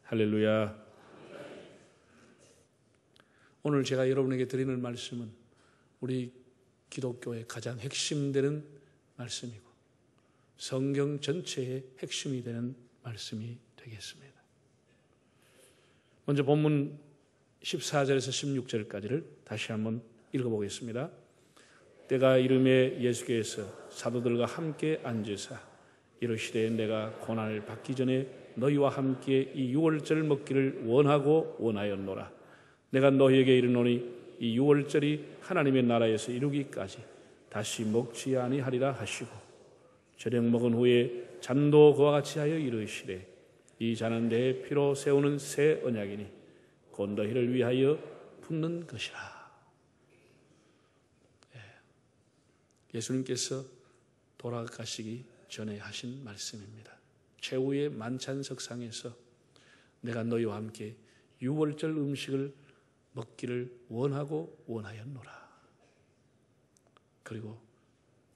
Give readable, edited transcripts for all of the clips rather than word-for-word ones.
할렐루야. 오늘 제가 여러분에게 드리는 말씀은 우리 기독교의 가장 핵심되는 말씀이고 성경 전체의 핵심이 되는 말씀이 되겠습니다. 먼저 본문 14절에서 16절까지를 다시 한번 읽어보겠습니다. 때가 이름에 예수께서 사도들과 함께 앉으사 이르시되 내가 고난을 받기 전에 너희와 함께 이 유월절 먹기를 원하고 원하였노라. 내가 너희에게 이르노니 이 유월절이 하나님의 나라에서 이루기까지 다시 먹지 아니하리라 하시고 저녁 먹은 후에 잔도 그와 같이 하여 이르시되 이 잔은 내 피로 세우는 새 언약이니 곧 너희를 위하여 붓는 것이라. 예수님께서 돌아가시기 전에 하신 말씀입니다. 최후의 만찬석상에서 내가 너희와 함께 유월절 음식을 먹기를 원하고 원하였노라. 그리고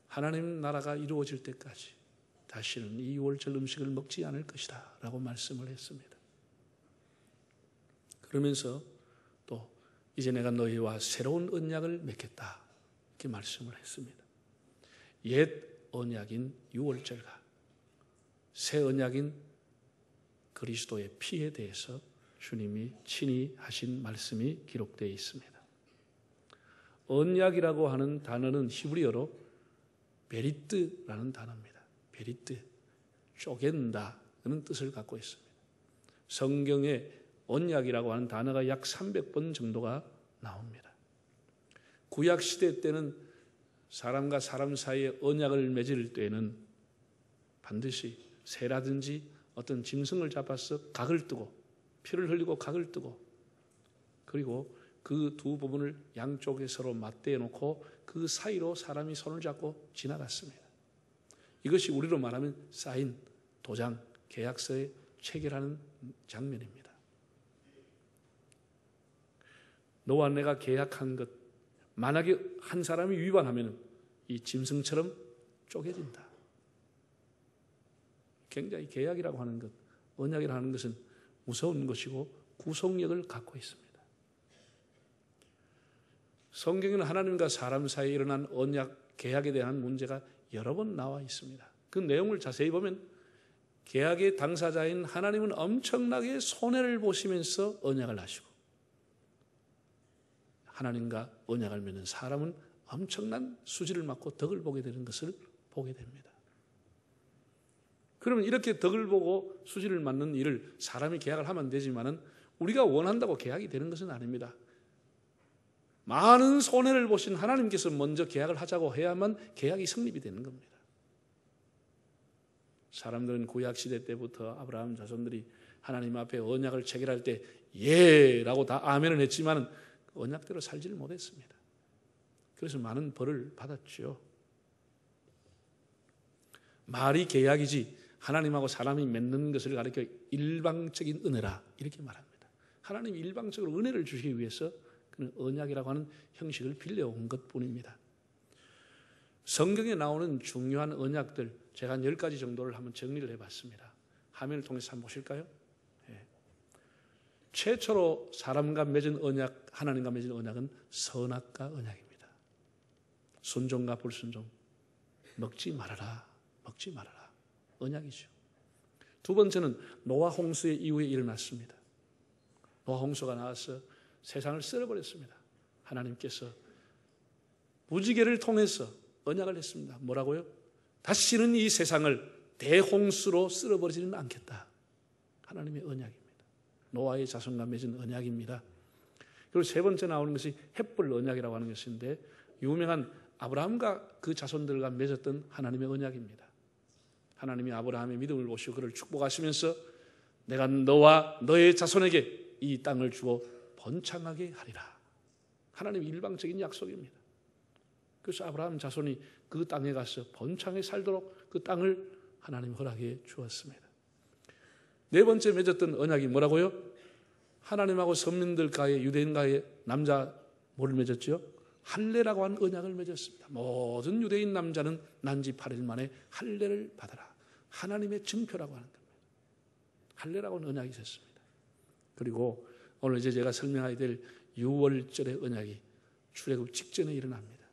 하나님 나라가 이루어질 때까지 다시는 이 유월절 음식을 먹지 않을 것이다 라고 말씀을 했습니다. 그러면서 또 이제 내가 너희와 새로운 언약을 맺겠다 이렇게 말씀을 했습니다. 옛 언약인 유월절과 새 언약인 그리스도의 피에 대해서 주님이 친히 하신 말씀이 기록되어 있습니다. 언약이라고 하는 단어는 히브리어로 베리트라는 단어입니다. 베리트, 쪼갠다는 뜻을 갖고 있습니다. 성경에 언약이라고 하는 단어가 약 300번 정도가 나옵니다. 구약 시대 때는 사람과 사람 사이에 언약을 맺을 때는 반드시 새라든지 어떤 짐승을 잡아서 각을 뜨고 피를 흘리고 각을 뜨고 그리고 그 두 부분을 양쪽에 서로 맞대어 놓고 그 사이로 사람이 손을 잡고 지나갔습니다. 이것이 우리로 말하면 사인, 도장, 계약서에 체결하는 장면입니다. 너와 내가 계약한 것 만약에 한 사람이 위반하면 이 짐승처럼 쪼개진다. 굉장히 계약이라고 하는 것, 언약이라고 하는 것은 무서운 것이고 구속력을 갖고 있습니다. 성경에는 하나님과 사람 사이에 일어난 언약, 계약에 대한 문제가 여러 번 나와 있습니다. 그 내용을 자세히 보면 계약의 당사자인 하나님은 엄청나게 손해를 보시면서 언약을 하시고 하나님과 언약을 맺는 사람은 엄청난 수지를 맞고 덕을 보게 되는 것을 보게 됩니다. 그러면 이렇게 덕을 보고 수지를 맞는 일을 사람이 계약을 하면 되지만은 우리가 원한다고 계약이 되는 것은 아닙니다. 많은 손해를 보신 하나님께서 먼저 계약을 하자고 해야만 계약이 성립이 되는 겁니다. 사람들은 구약시대 때부터 아브라함 자손들이 하나님 앞에 언약을 체결할 때 예라고 다 아멘을 했지만 언약대로 살지를 못했습니다. 그래서 많은 벌을 받았죠. 말이 계약이지 하나님하고 사람이 맺는 것을 가리켜 일방적인 은혜라 이렇게 말합니다. 하나님이 일방적으로 은혜를 주시기 위해서 그는 언약이라고 하는 형식을 빌려온 것뿐입니다. 성경에 나오는 중요한 언약들 제가 한 10가지 정도를 한번 정리를 해봤습니다. 화면을 통해서 한번 보실까요? 네. 최초로 사람과 맺은 언약, 하나님과 맺은 언약은 선악과 언약입니다. 순종과 불순종, 먹지 말아라, 먹지 말아라. 언약이죠. 두 번째는 노아 홍수의 이후에 일어났습니다. 노아 홍수가 나와서 세상을 쓸어버렸습니다. 하나님께서 무지개를 통해서 언약을 했습니다. 뭐라고요? 다시는 이 세상을 대홍수로 쓸어버리지는 않겠다. 하나님의 언약입니다. 노아의 자손과 맺은 언약입니다. 그리고 세 번째 나오는 것이 헷불 언약이라고 하는 것인데 유명한 아브라함과 그 자손들과 맺었던 하나님의 언약입니다. 하나님이 아브라함의 믿음을 보시고 그를 축복하시면서 내가 너와 너의 자손에게 이 땅을 주어 번창하게 하리라. 하나님의 일방적인 약속입니다. 그래서 아브라함 자손이 그 땅에 가서 번창에 살도록 그 땅을 하나님 허락해 주었습니다. 네 번째 맺었던 언약이 뭐라고요? 하나님하고 선민들과의 유대인과의 남자 뭐를 맺었죠? 할례라고 하는 언약을 맺었습니다. 모든 유대인 남자는 난지 8일 만에 할례를 받아라. 하나님의 증표라고 하는 겁니다. 할례라고 하는 언약이 있었습니다. 그리고 오늘 이제 제가 설명하게 될 유월절의 언약이 출애굽 직전에 일어납니다.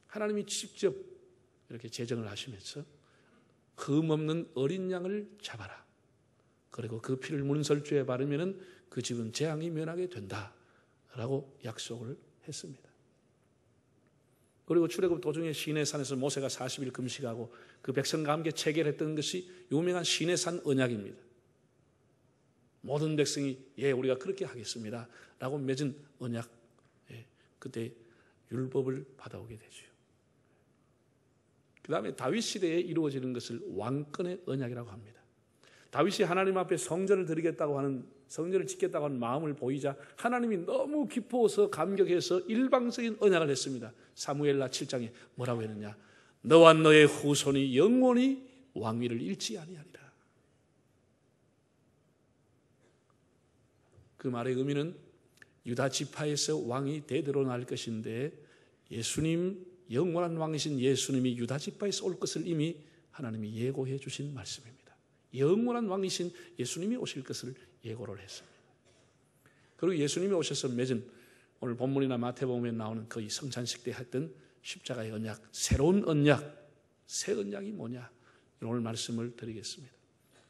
하나님이 직접 이렇게 제정을 하시면서 흠 없는 어린 양을 잡아라. 그리고 그 피를 문설주에 바르면은 그 집은 재앙이 면하게 된다라고 약속을 했습니다. 그리고 출애굽 도중에 시내산에서 모세가 40일 금식하고 그 백성과 함께 체결했던 것이 유명한 시내산 언약입니다. 모든 백성이 예 우리가 그렇게 하겠습니다 라고 맺은 언약, 그때 율법을 받아오게 되죠. 그 다음에 다윗 시대에 이루어지는 것을 왕권의 언약이라고 합니다. 다윗이 하나님 앞에 성전을 드리겠다고 하는, 성전을 짓겠다고 하는 마음을 보이자 하나님이 너무 기뻐서 감격해서 일방적인 언약을 했습니다. 사무엘라 7장에 뭐라고 했느냐? 너와 너의 후손이 영원히 왕위를 잃지 아니하리라. 그 말의 의미는 유다 지파에서 왕이 대대로 날 것인데 예수님, 영원한 왕이신 예수님이 유다 지파에서 올 것을 이미 하나님이 예고해 주신 말씀입니다. 영원한 왕이신 예수님이 오실 것을 예고를 했습니다. 그리고 예수님이 오셔서 맺은 오늘 본문이나 마태복음에 나오는 거의 성찬식 때 했던 십자가의 언약, 새로운 언약, 새 언약이 뭐냐? 오늘 말씀을 드리겠습니다.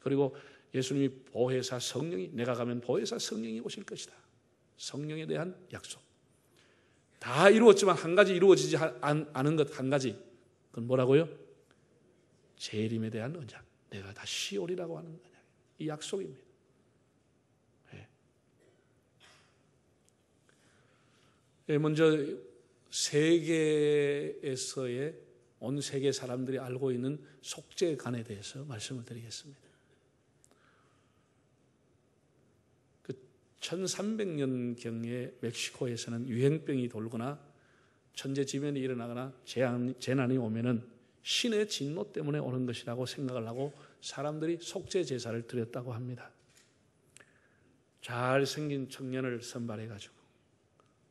그리고 예수님이 보혜사 성령이, 내가 가면 보혜사 성령이 오실 것이다. 성령에 대한 약속. 다 이루었지만 한 가지 이루어지지 않은 것 한 가지. 그건 뭐라고요? 재림에 대한 언약. 내가 다시 오리라고 하는 언약. 이 약속입니다. 먼저 세계에서의 온 세계 사람들이 알고 있는 속죄간에 대해서 말씀을 드리겠습니다. 1300년경에 멕시코에서는 유행병이 돌거나 천재지변이 일어나거나 재난이 오면은 신의 진노 때문에 오는 것이라고 생각을 하고 사람들이 속죄 제사를 드렸다고 합니다. 잘생긴 청년을 선발해가지고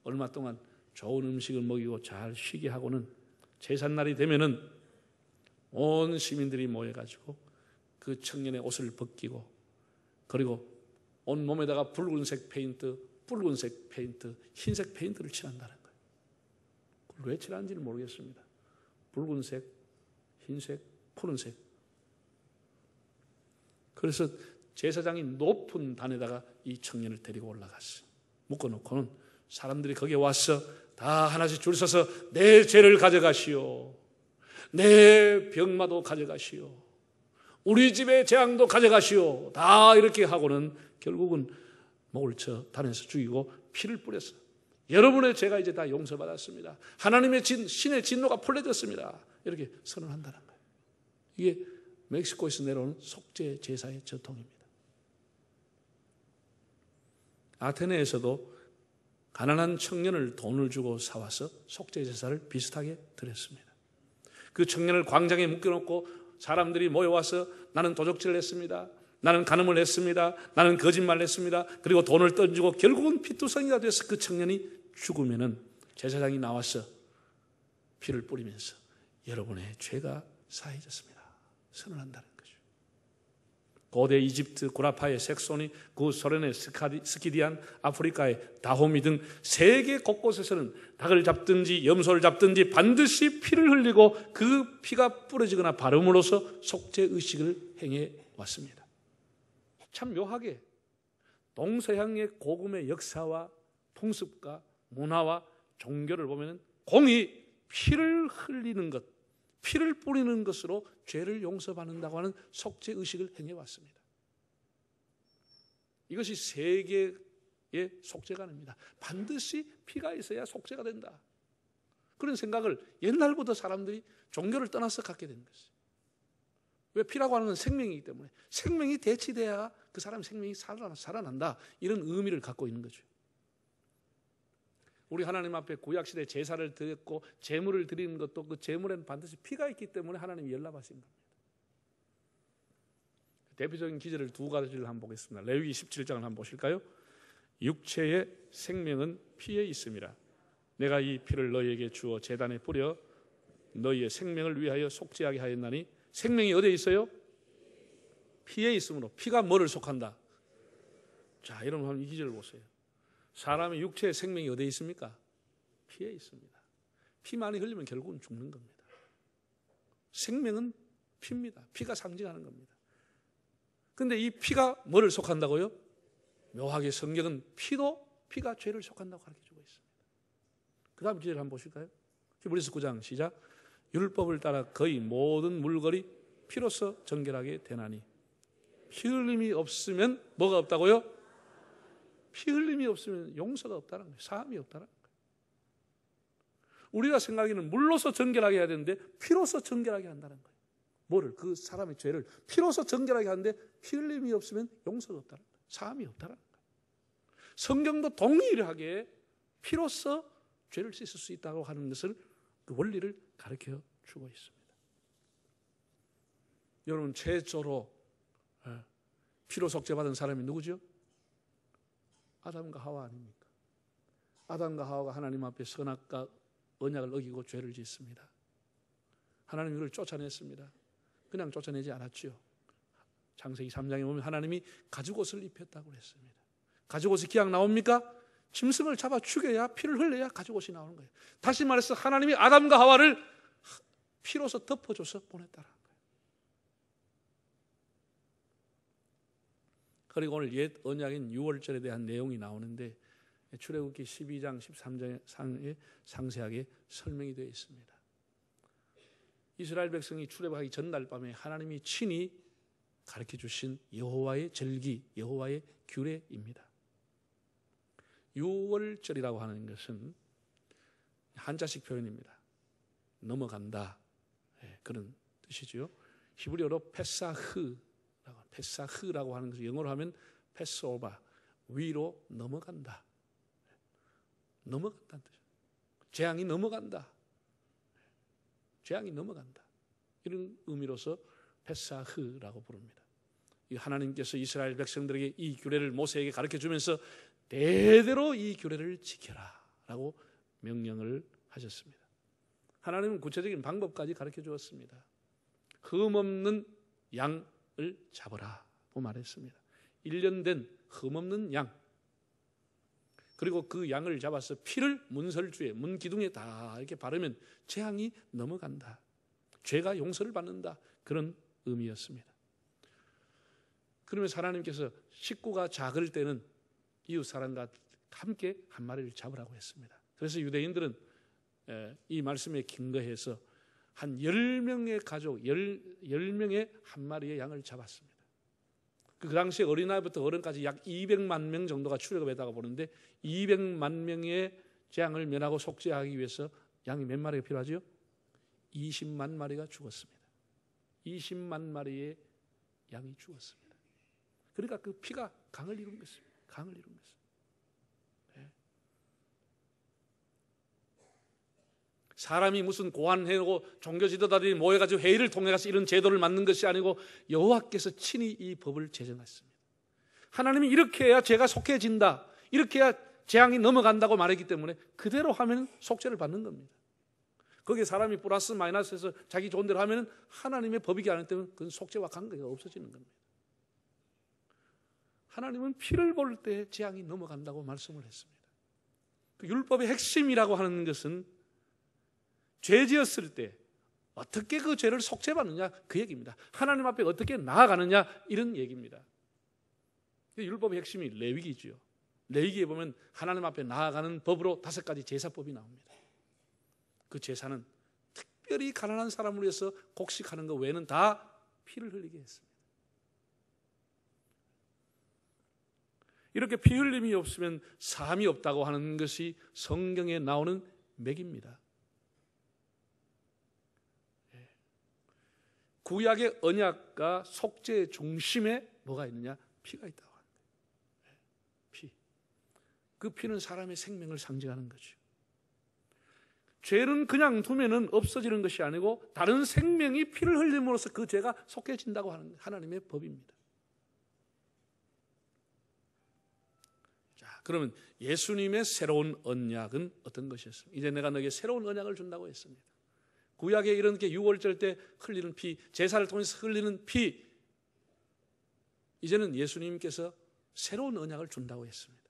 얼마 동안 좋은 음식을 먹이고 잘 쉬게 하고는 제삿날이 되면은 온 시민들이 모여가지고 그 청년의 옷을 벗기고 그리고 온 몸에다가 붉은색 페인트, 흰색 페인트를 칠한다는 거예요. 그걸 왜 칠하는지는 모르겠습니다. 붉은색, 흰색, 푸른색. 그래서 제사장이 높은 단에다가 이 청년을 데리고 올라갔어요. 묶어놓고는 사람들이 거기에 와서 다 하나씩 줄 서서 내 죄를 가져가시오. 내 병마도 가져가시오. 우리 집의 재앙도 가져가시오. 다 이렇게 하고는 결국은 목을 쳐 단에서 죽이고 피를 뿌렸어. 여러분의 죄가 이제 다 용서받았습니다. 하나님의 신의 진노가 풀려졌습니다. 이렇게 선언한다는 거예요. 이게 멕시코에서 내려오는 속죄 제사의 전통입니다. 아테네에서도 가난한 청년을 돈을 주고 사와서 속죄 제사를 비슷하게 드렸습니다. 그 청년을 광장에 묶여놓고 사람들이 모여와서 나는 도적질을 했습니다. 나는 간음을 했습니다. 나는 거짓말을 했습니다. 그리고 돈을 던지고 결국은 피투성이가 돼서 그 청년이 죽으면은 제사장이 나와서 피를 뿌리면서 여러분의 죄가 사해졌습니다. 선언한다는 거죠. 고대 이집트 구라파의 색소니, 구소련의 스키디안, 아프리카의 다호미 등 세계 곳곳에서는 닭을 잡든지 염소를 잡든지 반드시 피를 흘리고 그 피가 뿌려지거나 바름으로써 속죄 의식을 행해 왔습니다. 참 묘하게 동서양의 고금의 역사와 풍습과 문화와 종교를 보면 공이 피를 흘리는 것, 피를 뿌리는 것으로 죄를 용서받는다고 하는 속죄 의식을 행해 왔습니다. 이것이 세계의 속죄관입니다. 반드시 피가 있어야 속죄가 된다. 그런 생각을 옛날부터 사람들이 종교를 떠나서 갖게 된 것이에요. 왜? 피라고 하는 건 생명이기 때문에 생명이 대치돼야 그 사람의 생명이 살아난다. 이런 의미를 갖고 있는 거죠. 우리 하나님 앞에 구약시대 제사를 드렸고 제물을 드리는 것도 그 제물에는 반드시 피가 있기 때문에 하나님이 연락하신 겁니다. 대표적인 기제를 두 가지를 한번 보겠습니다. 레위기 17장을 한번 보실까요? 육체의 생명은 피에 있습니다. 내가 이 피를 너희에게 주어 제단에 뿌려 너희의 생명을 위하여 속죄하게 하였나니 생명이 어디에 있어요? 피에 있으므로 피가 뭐를 속한다? 자, 여러분 이 기절을 보세요. 사람의 육체의 생명이 어디에 있습니까? 피에 있습니다. 피 많이 흘리면 결국은 죽는 겁니다. 생명은 피입니다. 피가 상징하는 겁니다. 그런데 이 피가 뭐를 속한다고요? 묘하게 성경은 피가 죄를 속한다고 가르쳐주고 있습니다. 그 다음 기절 한번 보실까요? 히브리서 9장 시작. 율법을 따라 거의 모든 물건이 피로써 정결하게 되나니 피 흘림이 없으면 뭐가 없다고요? 피 흘림이 없으면 용서가 없다는 거예요. 사함이 없다는 거예요. 우리가 생각하기에는 물로서 정결하게 해야 되는데 피로서 정결하게 한다는 거예요. 뭐를? 그 사람의 죄를 피로서 정결하게 하는데 피 흘림이 없으면 용서가 없다는 거예요. 사함이 없다는 거예요. 성경도 동일하게 피로서 죄를 씻을 수 있다고 하는 것을 그 원리를 가르쳐 주고 있습니다. 여러분 최초로 피로 속죄받은 사람이 누구죠? 아담과 하와 아닙니까? 아담과 하와가 하나님 앞에 선악과 언약을 어기고 죄를 짓습니다. 하나님이 그를 쫓아냈습니다. 그냥 쫓아내지 않았죠. 창세기 3장에 보면 하나님이 가죽옷을 입혔다고 했습니다. 가죽옷이 기약 나옵니까? 짐승을 잡아 죽여야 피를 흘려야 가죽옷이 나오는 거예요. 다시 말해서 하나님이 아담과 하와를 피로서 덮어줘서 보냈다는 거예요. 그리고 오늘 옛 언약인 유월절에 대한 내용이 나오는데 출애굽기 12장 13장에 상세하게 설명이 되어 있습니다. 이스라엘 백성이 출애굽하기 전날 밤에 하나님이 친히 가르쳐 주신 여호와의 절기, 여호와의 규례입니다. 유월절이라고 하는 것은 한자식 표현입니다. 넘어간다, 그런 뜻이죠. 히브리어로 페사흐라고 하는 것을 영어로 하면 패스오바, 위로 넘어간다. 넘어간다는 뜻이에요. 재앙이 넘어간다. 재앙이 넘어간다. 이런 의미로서 페사흐라고 부릅니다. 하나님께서 이스라엘 백성들에게 이 규례를 모세에게 가르쳐 주면서 대대로 이 규례를 지켜라 라고 명령을 하셨습니다. 하나님은 구체적인 방법까지 가르쳐 주었습니다. 흠없는 양을 잡으라고 말했습니다. 1년 된 흠없는 양, 그리고 그 양을 잡아서 피를 문설주에, 문기둥에 다 이렇게 바르면 재앙이 넘어간다, 죄가 용서를 받는다, 그런 의미였습니다. 그러면서 하나님께서 식구가 작을 때는 이웃 사람과 함께 한 마리를 잡으라고 했습니다. 그래서 유대인들은 이 말씀에 근거해서 한 10명의 가족, 10명의 한 마리의 양을 잡았습니다. 그 당시에 어린아이부터 어른까지 약 200만 명 정도가 출애굽했다고 보는데 200만 명의 재앙을 면하고 속죄하기 위해서 양이 몇 마리가 필요하죠? 20만 마리가 죽었습니다. 20만 마리의 양이 죽었습니다. 그러니까 그 피가 강을 이룬 것입니다. 강을 이룬 것입니다. 네. 사람이 무슨 고안해놓고 종교 지도자들이 모여가지고 회의를 통해서 이런 제도를 만든 것이 아니고 여호와께서 친히 이 법을 제정했습니다. 하나님이 이렇게 해야 죄가 속해진다, 이렇게 해야 재앙이 넘어간다고 말했기 때문에 그대로 하면 속죄를 받는 겁니다. 거기에 사람이 플러스 마이너스해서 자기 좋은 대로 하면 하나님의 법이기 아니기 때문에 그건 속죄와 관계가 없어지는 겁니다. 하나님은 피를 볼 때 재앙이 넘어간다고 말씀을 했습니다. 그 율법의 핵심이라고 하는 것은 죄 지었을 때 어떻게 그 죄를 속죄받느냐, 그 얘기입니다. 하나님 앞에 어떻게 나아가느냐, 이런 얘기입니다. 율법의 핵심이 레위기죠. 레위기에 보면 하나님 앞에 나아가는 법으로 5가지 제사법이 나옵니다. 그 제사는 특별히 가난한 사람을 위해서 곡식하는 것 외에는 다 피를 흘리게 했습니다. 이렇게 피 흘림이 없으면 사함이 없다고 하는 것이 성경에 나오는 맥입니다. 구약의 언약과 속죄의 중심에 뭐가 있느냐? 피가 있다고 합니다. 피. 그 피는 사람의 생명을 상징하는 거죠. 죄는 그냥 두면은 없어지는 것이 아니고 다른 생명이 피를 흘림으로써 그 죄가 속해진다고 하는 하나님의 법입니다. 자, 그러면 예수님의 새로운 언약은 어떤 것이었습니까? 이제 내가 너에게 새로운 언약을 준다고 했습니다. 구약에 이렇게 유월절 때 흘리는 피, 제사를 통해서 흘리는 피, 이제는 예수님께서 새로운 언약을 준다고 했습니다.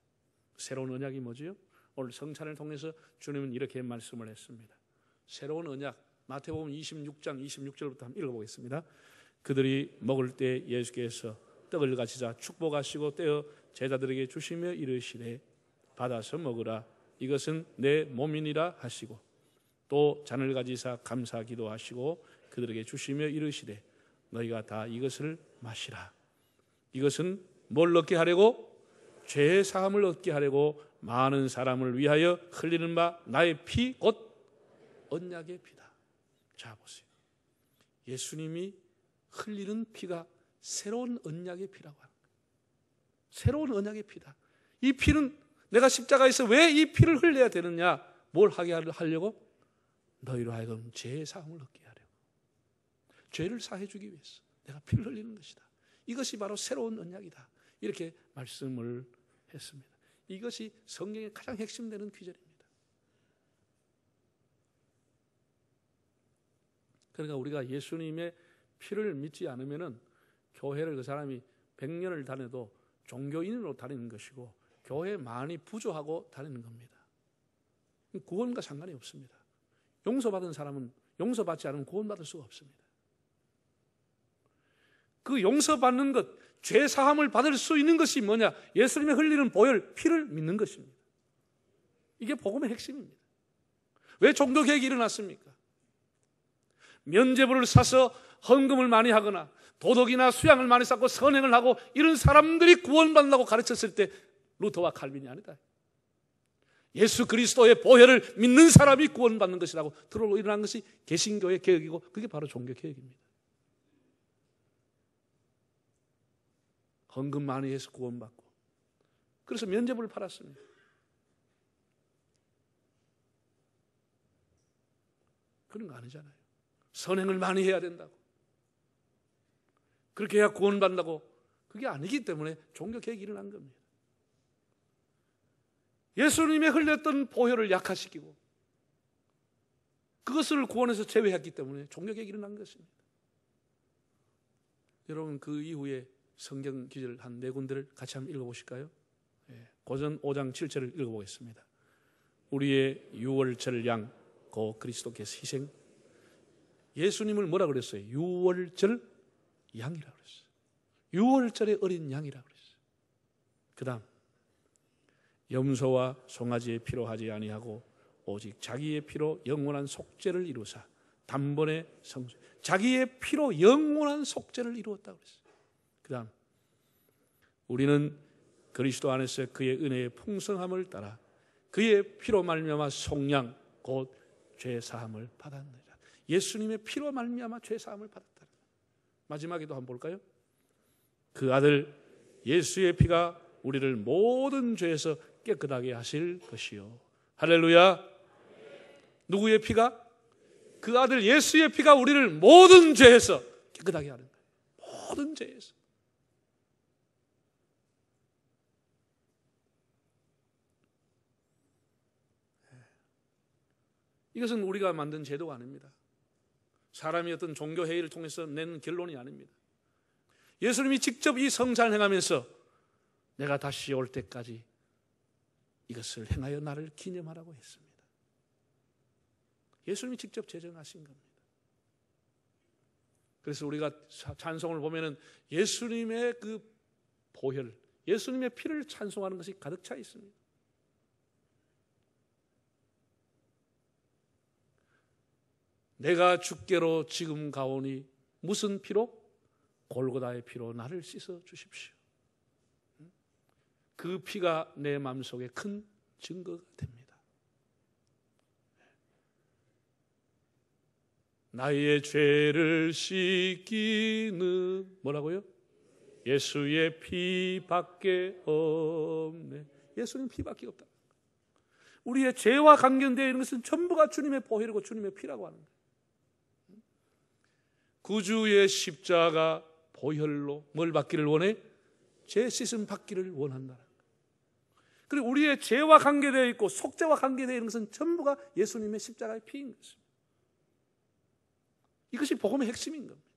새로운 언약이 뭐지요? 오늘 성찬을 통해서 주님은 이렇게 말씀을 했습니다. 새로운 언약, 마태복음 26장 26절부터 한번 읽어보겠습니다. 그들이 먹을 때 예수께서 떡을 가지자 축복하시고 떼어 제자들에게 주시며 이르시되 받아서 먹으라, 이것은 내 몸이니라 하시고, 또 잔을 가지사 감사 기도하시고 그들에게 주시며 이르시되 너희가 다 이것을 마시라, 이것은 뭘 얻게 하려고? 죄의 사함을 얻게 하려고 많은 사람을 위하여 흘리는 바 나의 피 곧 언약의 피다. 자 보세요. 예수님이 흘리는 피가 새로운 언약의 피라고 하는 거예요. 새로운 언약의 피다. 이 피는 내가 십자가에서 왜 이 피를 흘려야 되느냐? 뭘 하게 하려고? 너희로 하여금 죄의 사함을 얻게 하려고. 죄를 사해 주기 위해서 내가 피를 흘리는 것이다. 이것이 바로 새로운 언약이다. 이렇게 말씀을 했습니다. 이것이 성경의 가장 핵심되는 귀절입니다. 그러니까 우리가 예수님의 피를 믿지 않으면은 교회를 그 사람이 100년을 다녀도 종교인으로 다니는 것이고 교회 많이 부조하고 다니는 겁니다. 구원과 상관이 없습니다. 용서받은 사람은 용서받지 않으면 구원받을 수가 없습니다. 그 용서받는 것, 죄 사함을 받을 수 있는 것이 뭐냐? 예수님의 흘리는 보혈, 피를 믿는 것입니다. 이게 복음의 핵심입니다. 왜 종교개혁이 일어났습니까? 면죄부를 사서 헌금을 많이 하거나 도덕이나 수양을 많이 쌓고 선행을 하고 이런 사람들이 구원받는다고 가르쳤을 때 루터와 칼빈이 아니다. 예수 그리스도의 보혈을 믿는 사람이 구원받는 것이라고 들어오고 일어난 것이 개신교의 개혁이고 그게 바로 종교개혁입니다. 헌금 많이 해서 구원받고 그래서 면죄부를 팔았습니다. 그런 거 아니잖아요. 선행을 많이 해야 된다고, 그렇게 해야 구원받는다고, 그게 아니기 때문에 종교개혁이 일어난 겁니다. 예수님의 흘렸던 보혈을 약화시키고 그것을 구원에서 제외했기 때문에 종교개혁이 일어난 것입니다. 여러분 그 이후에 성경 기절 한 4군데를 같이 한번 읽어보실까요? 고전 5장 7절을 읽어보겠습니다. 우리의 유월절 양 고 그리스도께서 희생. 예수님을 뭐라 그랬어요? 유월절 양이라고 그랬어요. 유월절의 어린 양이라고 그랬어요. 그 다음 염소와 송아지의 피로 하지 아니하고 오직 자기의 피로 영원한 속죄를 이루사 단번에 성수. 자기의 피로 영원한 속죄를 이루었다고 그랬어요. 그 다음 우리는 그리스도 안에서 그의 은혜의 풍성함을 따라 그의 피로 말미암아 속량 곧 죄사함을 받았느니라. 예수님의 피로 말미암아 죄사함을 받았다. 마지막에도 한번 볼까요? 그 아들 예수의 피가 우리를 모든 죄에서 깨끗하게 하실 것이요. 할렐루야. 누구의 피가? 그 아들 예수의 피가 우리를 모든 죄에서 깨끗하게 하는 거예요. 모든 죄에서. 이것은 우리가 만든 제도가 아닙니다. 사람이 어떤 종교회의를 통해서 낸 결론이 아닙니다. 예수님이 직접 이 성찬을 행하면서 내가 다시 올 때까지 이것을 행하여 나를 기념하라고 했습니다. 예수님이 직접 제정하신 겁니다. 그래서 우리가 찬송을 보면은 예수님의 그 보혈, 예수님의 피를 찬송하는 것이 가득 차 있습니다. 내가 주께로 지금 가오니 무슨 피로? 골고다의 피로 나를 씻어 주십시오. 그 피가 내 마음속에 큰 증거가 됩니다. 나의 죄를 씻기는 뭐라고요? 예수의 피밖에 없네. 예수님 피밖에 없다. 우리의 죄와 관련되어 있는 것은 전부가 주님의 보혈이고 주님의 피라고 하는 거예요. 구주의 십자가 보혈로 뭘 받기를 원해? 죄 씻음 받기를 원한다. 그리고 우리의 죄와 관계되어 있고 속죄와 관계되어 있는 것은 전부가 예수님의 십자가의 피인 것입니다. 이것이 복음의 핵심인 겁니다.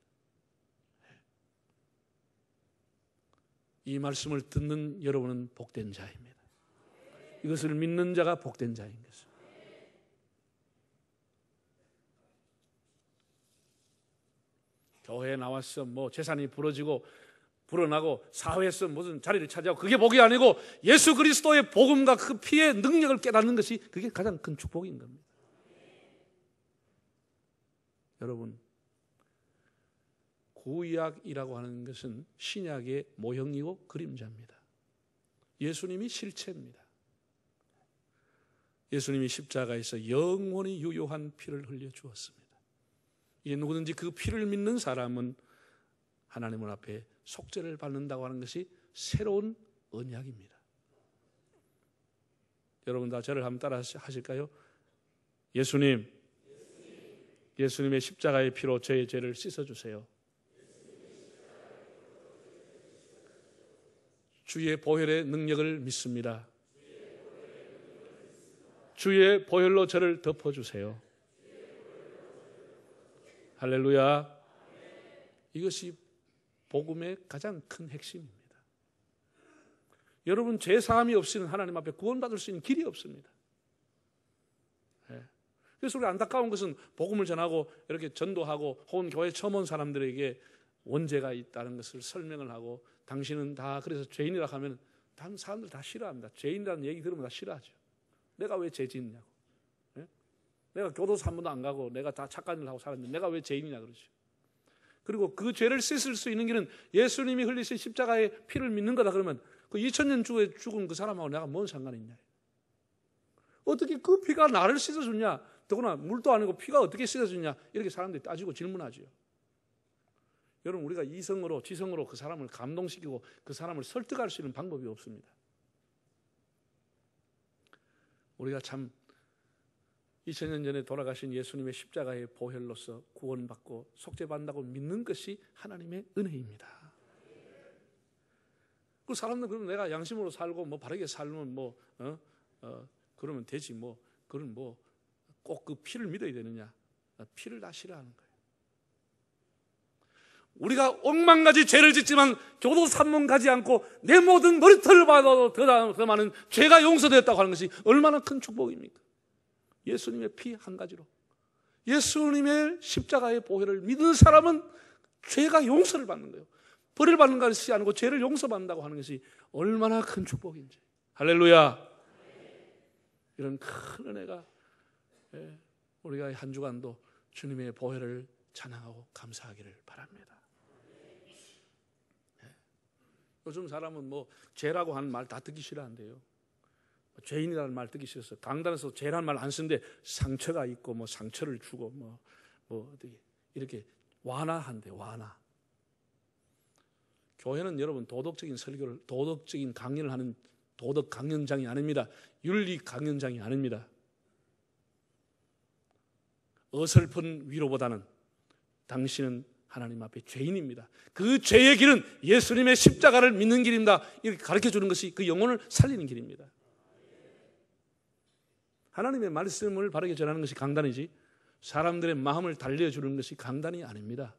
이 말씀을 듣는 여러분은 복된 자입니다. 이것을 믿는 자가 복된 자인 것입니다. 교회에 나와서 뭐 재산이 불어나고 사회에서 무슨 자리를 차지하고 그게 복이 아니고 예수 그리스도의 복음과 그 피의 능력을 깨닫는 것이 그게 가장 큰 축복인 겁니다. 여러분, 구약이라고 하는 것은 신약의 모형이고 그림자입니다. 예수님이 실체입니다. 예수님이 십자가에서 영원히 유효한 피를 흘려 주었습니다. 이제 누구든지 그 피를 믿는 사람은 하나님 앞에 속죄를 받는다고 하는 것이 새로운 언약입니다. 여러분 다 저를 한번 따라 하실까요? 예수님의 십자가의 피로 저의 죄를 씻어주세요. 주의 보혈의 능력을 믿습니다. 주의 보혈로 저를 덮어주세요. 할렐루야. 이것이 복음의 가장 큰 핵심입니다. 여러분, 죄 사함이 없이는 하나님 앞에 구원받을 수 있는 길이 없습니다. 그래서 우리 안타까운 것은 복음을 전하고 이렇게 전도하고 혹은 교회 처음 온 사람들에게 원죄가 있다는 것을 설명을 하고 당신은 다 그래서 죄인이라 하면 다른 사람들 다 싫어합니다. 죄인이라는 얘기 들으면 다 싫어하죠. 내가 왜 죄 짓냐고. 내가 교도소 한 번도 안 가고 내가 다 착한 일 하고 살았는데 내가 왜 죄인이냐 그러죠. 그리고 그 죄를 씻을 수 있는 길은 예수님이 흘리신 십자가의 피를 믿는 거다 그러면 그 2000년 주에 죽은 그 사람하고 내가 뭔 상관이 있냐. 어떻게 그 피가 나를 씻어주냐. 더구나 물도 아니고 피가 어떻게 씻어주냐. 이렇게 사람들이 따지고 질문하죠. 여러분, 우리가 이성으로 지성으로 그 사람을 감동시키고 그 사람을 설득할 수 있는 방법이 없습니다. 우리가 참 2000년 전에 돌아가신 예수님의 십자가의 보혈로서 구원받고 속죄받는다고 믿는 것이 하나님의 은혜입니다. 그 사람들 그러면 내가 양심으로 살고 뭐 바르게 살면 그러면 되지 그런 꼭 그 피를 믿어야 되느냐? 피를 다 싫어하는 거예요. 우리가 억만가지 죄를 짓지만 교도 산문 가지 않고 내 모든 머리털을 받아도 더 많은 죄가 용서되었다고 하는 것이 얼마나 큰 축복입니까? 예수님의 피 한 가지로 예수님의 십자가의 보혈을 믿는 사람은 죄가 용서를 받는 거예요. 벌을 받는 것이 아니고 죄를 용서받는다고 하는 것이 얼마나 큰 축복인지. 할렐루야. 이런 큰 은혜가 우리가 한 주간도 주님의 보혈을 찬양하고 감사하기를 바랍니다. 요즘 사람은 죄라고 하는 말 다 듣기 싫어한대요. 죄인이라는 말 듣기 싫어서 강단에서 죄라는 말 안 쓰는데 상처가 있고 상처를 주고 이렇게 완화한대. 완화. 교회는 여러분 도덕적인 설교를 도덕적인 강연을 하는 도덕 강연장이 아닙니다. 윤리 강연장이 아닙니다. 어설픈 위로보다는 당신은 하나님 앞에 죄인입니다. 그 죄의 길은 예수님의 십자가를 믿는 길입니다. 이렇게 가르쳐주는 것이 그 영혼을 살리는 길입니다. 하나님의 말씀을 바르게 전하는 것이 강단이지 사람들의 마음을 달래주는 것이 강단이 아닙니다.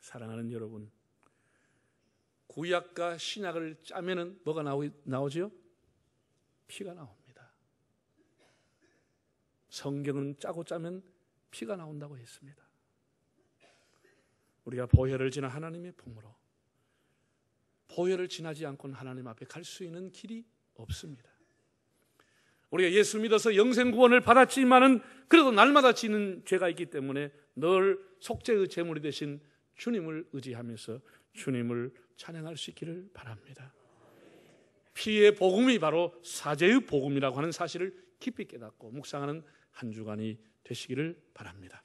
사랑하는 여러분, 구약과 신약을 짜면은 뭐가 나오죠? 피가 나옵니다. 성경은 짜고 짜면 피가 나온다고 했습니다. 우리가 보혈을 지나 하나님의 품으로 보혈을 지나지 않고는 하나님 앞에 갈 수 있는 길이 없습니다. 우리가 예수 믿어서 영생 구원을 받았지만은 그래도 날마다 지는 죄가 있기 때문에 늘 속죄의 제물이 되신 주님을 의지하면서 주님을 찬양할 수 있기를 바랍니다. 피의 복음이 바로 사죄의 복음이라고 하는 사실을 깊이 깨닫고 묵상하는 한 주간이 되시기를 바랍니다.